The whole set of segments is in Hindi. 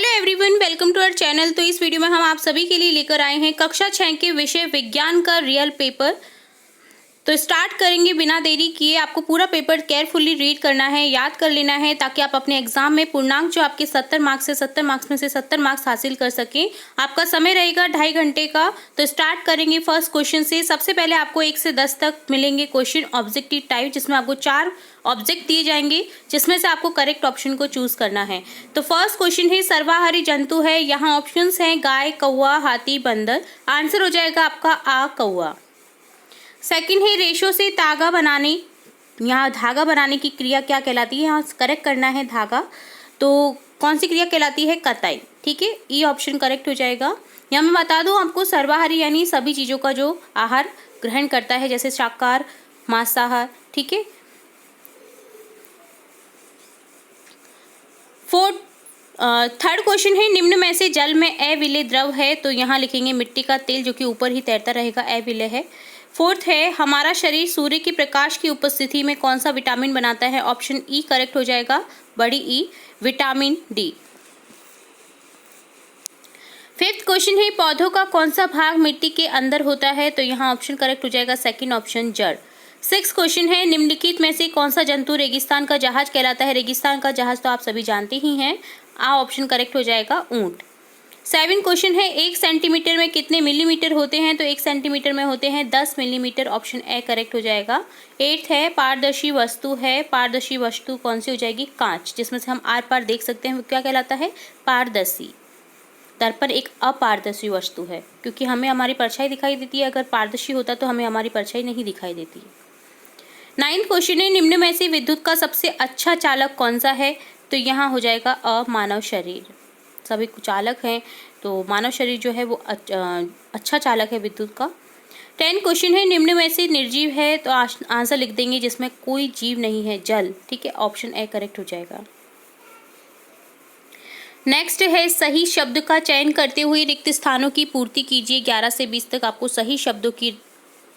Hello everyone, welcome to our channel. तो इस वीडियो में हम आप सभी के लिए लेकर आए हैं कक्षा 6 के विषय विज्ञान का रियल पेपर। तो स्टार्ट करेंगे बिना देरी किए। आपको पूरा पेपर केयरफुली रीड करना है, याद कर लेना है, ताकि आप अपने एग्जाम में पूर्णांक जो आपके 70 मार्क्स से 70 मार्क्स में से 70 मार्क्स हासिल कर सकें। आपका समय रहेगा 2.5 घंटे का। तो स्टार्ट करेंगे फर्स्ट क्वेश्चन से। सबसे पहले आपको 1 से 10 तक मिलेंगे क्वेश्चन ऑब्जेक्टिव टाइप, जिसमें आपको 4 ऑब्जेक्ट दिए जाएंगे, जिसमें से आपको करेक्ट ऑप्शन को चूज करना है। तो फर्स्ट क्वेश्चन है सर्वाहारी जंतु है। यहाँ ऑप्शंस हैं गाय, कौवा, हाथी, बंदर। आंसर हो जाएगा आपका आ कौवा। सेकंड है रेशों से धागा बनाने। यहाँ धागा बनाने की क्रिया क्या कहलाती है, यहाँ करेक्ट करना है धागा। तो कौन सी क्रिया कहलाती है, कताई। ठीक है, ई ऑप्शन करेक्ट हो जाएगा। यहाँ मैं बता दूँ आपको, सर्वाहारी यानी सभी चीज़ों का जो आहार ग्रहण करता है, जैसे शाकाहार, मांसाहार। ठीक है। थर्ड क्वेश्चन है निम्न में से जल में अविलेय द्रव है। तो यहाँ लिखेंगे मिट्टी का तेल, जो कि ऊपर ही तैरता रहेगा, अविलेय है। फोर्थ है हमारा शरीर सूर्य के प्रकाश की उपस्थिति में कौन सा विटामिन बनाता है। ऑप्शन ई करेक्ट हो जाएगा, बड़ी ई, विटामिन डी। फिफ्थ क्वेश्चन है पौधों का कौन सा भाग मिट्टी के अंदर होता है। तो यहाँ ऑप्शन करेक्ट हो जाएगा, सेकंड ऑप्शन जड़। सिक्स क्वेश्चन है निम्नलिखित में से कौन सा जंतु रेगिस्तान का जहाज कहलाता है। रेगिस्तान का जहाज तो आप सभी जानते ही हैं, आ ऑप्शन करेक्ट हो जाएगा, ऊंट। 7 क्वेश्चन है 1 सेंटीमीटर में कितने मिलीमीटर होते हैं। तो 1 सेंटीमीटर में होते हैं 10 मिलीमीटर, ऑप्शन ए करेक्ट हो जाएगा। 8 है पारदर्शी वस्तु है। पारदर्शी वस्तु कौन सी हो जाएगी, कांच, जिसमें से हम आर पार देख सकते हैं, वो क्या कहलाता है, पारदर्शी। दर्पण एक अपारदर्शी वस्तु है, क्योंकि हमें हमारी परछाई दिखाई देती है। अगर पारदर्शी होता तो हमें हमारी परछाई नहीं दिखाई देती। 9 क्वेश्चन है निम्न में से विद्युत का सबसे अच्छा चालक कौन सा है। तो यहाँ हो जाएगा अ, मानव शरीर। सभी चालक हैं, तो मानव शरीर जो है वो अच्छा चालक है विद्युत का। 10 क्वेश्चन है निम्न में से निर्जीव है। तो आंसर लिख देंगे जिसमें कोई जीव नहीं है, जल। ठीक है, ऑप्शन ए करेक्ट हो जाएगा। नेक्स्ट है सही शब्द का चयन करते हुए रिक्त स्थानों की पूर्ति कीजिए। 11 से 20 तक आपको सही शब्दों की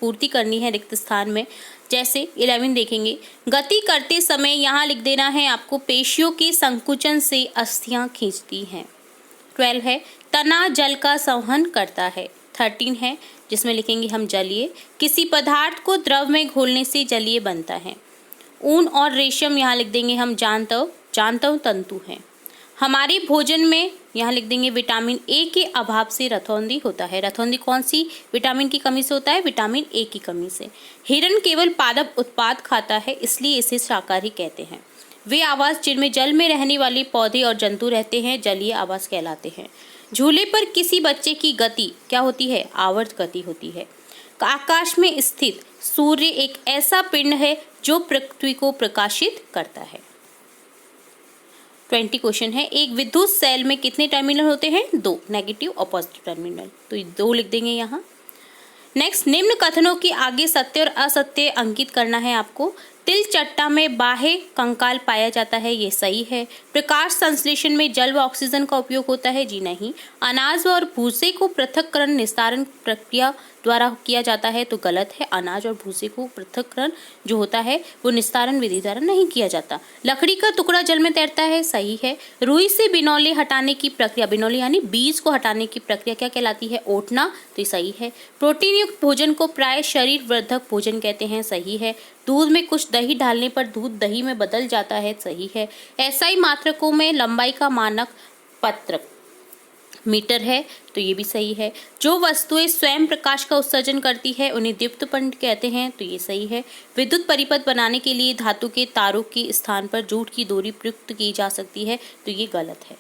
पूर्ति करनी है रिक्त स्थान में। जैसे 11 देखेंगे, गति करते समय यहाँ लिख देना है आपको पेशियों के संकुचन से अस्थियां खींचती हैं। 12 है तना जल का संवहन करता है। 13 है जिसमें लिखेंगे हम जलीय, किसी पदार्थ को द्रव में घोलने से जलीय बनता है। ऊन और रेशम यहाँ लिख देंगे हम जानतव तंतु हैं। हमारे भोजन में यहाँ लिख देंगे विटामिन ए के अभाव से रतौंधी होता है। रतौंधी कौन सी विटामिन की कमी से होता है, विटामिन ए की कमी से। हिरण केवल पादप उत्पाद खाता है, इसलिए इसे शाकाहारी कहते हैं। वे आवास जिनमें जल में रहने वाले पौधे और जंतु रहते हैं जलीय आवास कहलाते हैं। झूले पर किसी बच्चे की गति क्या होती है, आवर्त गति होती है। आकाश में स्थित सूर्य एक ऐसा पिंड है जो पृथ्वी को प्रकाशित करता है। 20 क्वेश्चन है एक विद्युत सेल में कितने टर्मिनल होते हैं, 2, नेगेटिव और पॉजिटिव टर्मिनल। तो ये 2 लिख देंगे यहाँ। नेक्स्ट, निम्न कथनों के आगे सत्य और असत्य अंकित करना है आपको। तिल चट्टा में बाह्य कंकाल पाया जाता है, ये सही है। प्रकाश संश्लेषण में जल व ऑक्सीजन का उपयोग होता है, जी नहीं। अनाज और भूसे को पृथक्करण निस्तारण प्रक्रिया द्वारा किया जाता है, तो गलत है। अनाज और भूसे को पृथक्करण जो होता है वो निस्तारण विधि द्वारा नहीं किया जाता। लकड़ी का टुकड़ा जल में तैरता है, सही है। रुई से बिनौले हटाने की प्रक्रिया, बिनौले यानी बीज को हटाने की प्रक्रिया क्या कहलाती है, ओटना, तो ये सही है। प्रोटीन युक्त भोजन को प्राय शरीर वर्धक भोजन कहते हैं, सही है। दूध में कुछ दही डालने पर दूध दही में बदल जाता है, सही है। एसआई मात्रकों में लंबाई का मानक पत्रक मीटर है, तो ये भी सही है। जो वस्तुएं स्वयं प्रकाश का उत्सर्जन करती है उन्हें दीप्तपंड कहते हैं, तो ये सही है। विद्युत परिपथ बनाने के लिए धातु के तारों के स्थान पर जूट की डोरी प्रयुक्त की जा सकती है, तो ये गलत है।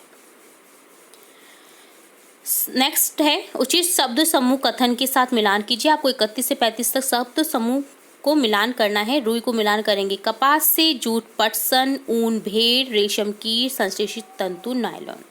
नेक्स्ट है उचित शब्द समूह कथन के साथ मिलान कीजिए। आपको 31 से 35 तक शब्द समूह को मिलान करना है। रुई को मिलान करेंगे कपास से, जूट पटसन, ऊन भेड़, रेशम कीट, संश्लेषित तंतु नायलॉन।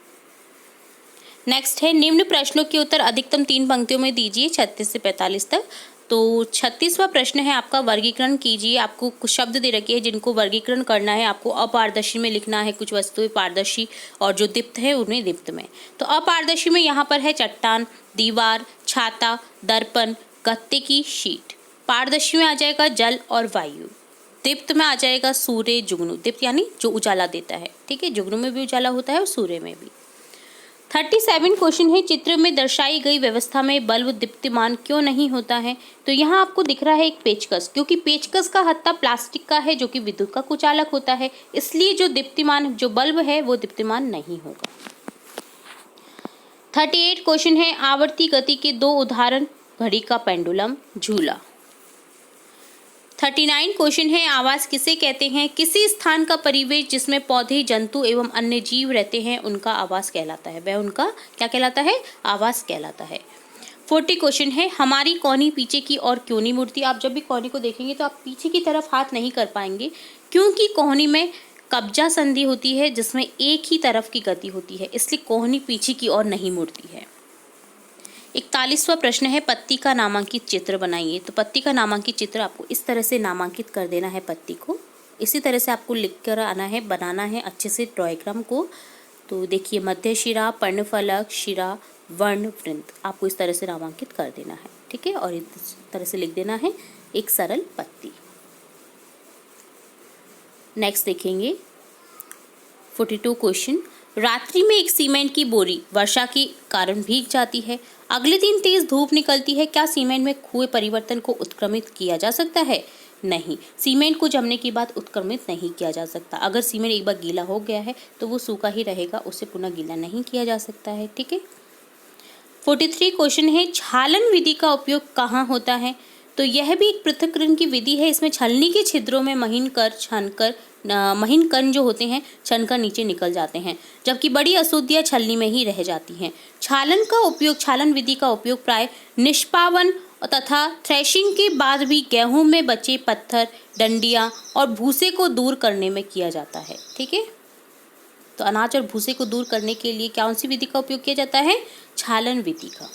नेक्स्ट है निम्न प्रश्नों के उत्तर अधिकतम 3 पंक्तियों में दीजिए 36 से 45 तक। तो 36वां प्रश्न है आपका वर्गीकरण कीजिए। आपको कुछ शब्द दे रखे हैं जिनको वर्गीकरण करना है। आपको अपारदर्शी में लिखना है कुछ वस्तुएं पारदर्शी, और जो दीप्त है उन्हें दीप्त में। तो अपारदर्शी में यहाँ पर है चट्टान, दीवार, छाता, दर्पण, गत्ते की शीट। पारदर्शी में आ जाएगा जल और वायु। दीप्त में आ जाएगा सूर्य, जुगनू। दीप्त यानी जो उजाला देता है, ठीक है। जुगनू में भी उजाला होता है और सूर्य में भी। 37 क्वेश्चन है, चित्र में दर्शाई गई व्यवस्था में बल्ब दीप्तिमान क्यों नहीं होता है? तो यहाँ आपको दिख रहा है एक पेचकस, क्योंकि पेचकस का हत्था प्लास्टिक का है जो कि विद्युत का कुचालक होता है, इसलिए जो दीप्तिमान जो बल्ब है वो दीप्तिमान नहीं होगा। 38 क्वेश्चन है, आवर्ती गति के दो उदाहरण, घड़ी का पेंडुलम, झूला। 39 क्वेश्चन है, आवास किसे कहते हैं? किसी स्थान का परिवेश जिसमें पौधे, जंतु एवं अन्य जीव रहते हैं उनका आवास कहलाता है। वह उनका क्या कहलाता है? आवास कहलाता है। 40 क्वेश्चन है, हमारी कौनी पीछे की ओर क्यों नहीं मुड़ती? आप जब भी कौनी को देखेंगे तो आप पीछे की तरफ हाथ नहीं कर पाएंगे, क्योंकि कोहनी में कब्जा संधि होती है जिसमें एक ही तरफ की गति होती है, इसलिए कोहनी पीछे की ओर नहीं मुड़ती है। 41वां प्रश्न है, पत्ती का नामांकित चित्र बनाइए। तो पत्ती का नामांकित चित्र आपको इस तरह से नामांकित कर देना है, पत्ती को इसी तरह से आपको लिख कर आना है, बनाना है अच्छे से डायग्राम को। तो देखिए, मध्य शिरा, पर्णफलक, शिरा, वर्ण, वृंत, आपको इस तरह से नामांकित कर देना है, ठीक है, और इस तरह से लिख देना है एक सरल पत्ती। नेक्स्ट देखेंगे 42 क्वेश्चन, रात्रि में एक सीमेंट की बोरी वर्षा के कारण भीग जाती है, अगले दिन तेज धूप निकलती है, क्या सीमेंट में हुए परिवर्तन को उत्क्रमित किया जा सकता है? नहीं, सीमेंट को जमने के बाद उत्क्रमित नहीं किया जा सकता। अगर सीमेंट एक बार गीला हो गया है तो वो सूखा ही रहेगा, उसे पुनः गीला नहीं किया जा सकता है, ठीक है। 43 क्वेश्चन है, छालन विधि का उपयोग कहाँ होता है? तो यह भी एक पृथक्करण की विधि है, इसमें छलनी के छिद्रों में महीन कण जो होते हैं छनकर नीचे निकल जाते हैं, जबकि बड़ी अशुद्धियां छलनी में ही रह जाती हैं। छालन विधि का उपयोग प्राय निष्पावन तथा थ्रेशिंग के बाद भी गेहूं में बचे पत्थर, डंडियां और भूसे को दूर करने में किया जाता है, ठीक है। तो अनाज और भूसे को दूर करने के लिए कौन सी विधि का उपयोग किया जाता है? छालन विधि का।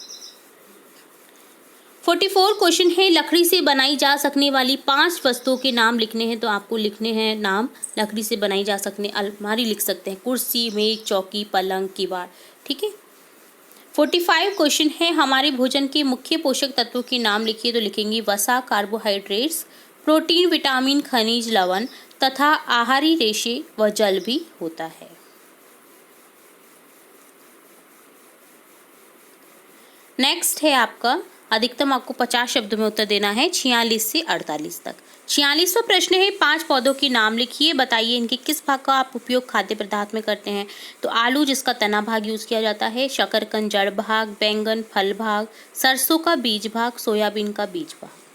44 क्वेश्चन है, लकड़ी से बनाई जा सकने वाली 5 वस्तुओं के नाम लिखने हैं। तो आपको लिखने हैं नाम, लकड़ी से बनाई जा सकने, अलमारी लिख सकते हैं, कुर्सी, मेज, चौकी, पलंग, किवाड़, ठीक है। 45 क्वेश्चन है, हमारे भोजन के मुख्य पोषक तत्वों के नाम लिखिए। तो लिखेंगे वसा, कार्बोहाइड्रेट्स, प्रोटीन, विटामिन, खनिज, लवण तथा आहारी रेशे व जल भी होता है। नेक्स्ट है आपका, अधिकतम आपको 50 शब्दों में उत्तर देना है, 46 से 48 तक। 46वां प्रश्न है, 5 पौधों के नाम लिखिए, बताइए इनके किस भाग का आप उपयोग खाद्य पदार्थ में करते हैं। तो आलू जिसका तना भाग यूज किया जाता है, शकरकंद जड़ भाग, बैंगन फल भाग, सरसों का बीज भाग, सोयाबीन का बीज भाग।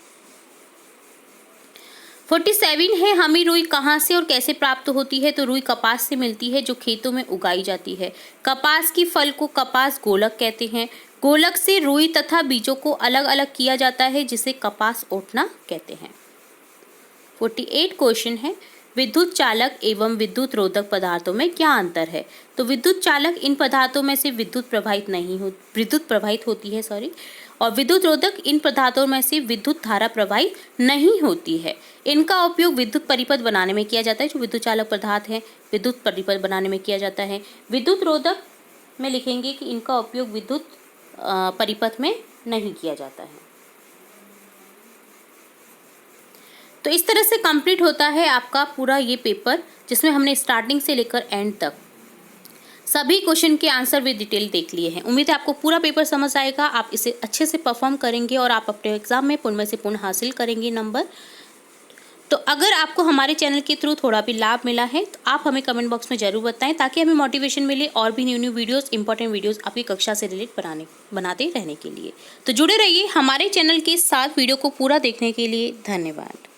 47 है, हमें रुई कहाँ से और कैसे प्राप्त होती है? तो रुई कपास से मिलती है जो खेतों में उगाई जाती है। कपास की फल को कपास गोलक कहते हैं। गोलक से रुई तथा बीजों को अलग अलग किया जाता है जिसे कपास ओटना कहते हैं। 48 क्वेश्चन है, विद्युत चालक एवं विद्युत रोधक पदार्थों में क्या अंतर है? तो विद्युत चालक इन पदार्थों में से विद्युत प्रवाहित होती है और विद्युत रोधक इन पदार्थों में से विद्युत धारा प्रवाहित नहीं होती है। इनका उपयोग विद्युत परिपथ बनाने में किया जाता है, जो विद्युत चालक पदार्थ है विद्युत परिपथ बनाने में किया जाता है। विद्युत रोधक में लिखेंगे कि इनका उपयोग विद्युत परिपथ में नहीं किया जाता है। तो इस तरह से कंप्लीट होता है आपका पूरा ये पेपर, जिसमें हमने स्टार्टिंग से लेकर एंड तक सभी क्वेश्चन के आंसर विद डिटेल देख लिए हैं। उम्मीद है आपको पूरा पेपर समझ आएगा, आप इसे अच्छे से परफॉर्म करेंगे और आप अपने एग्जाम में पूर्ण में से पूर्ण हासिल करेंगे नंबर। तो अगर आपको हमारे चैनल के थ्रू थोड़ा भी लाभ मिला है तो आप हमें कमेंट बॉक्स में जरूर बताएं, ताकि हमें मोटिवेशन मिले और भी न्यू वीडियोस, इंपॉर्टेंट वीडियोस आपकी कक्षा से रिलेट बनाते रहने के लिए। तो जुड़े रहिए हमारे चैनल के साथ। वीडियो को पूरा देखने के लिए धन्यवाद।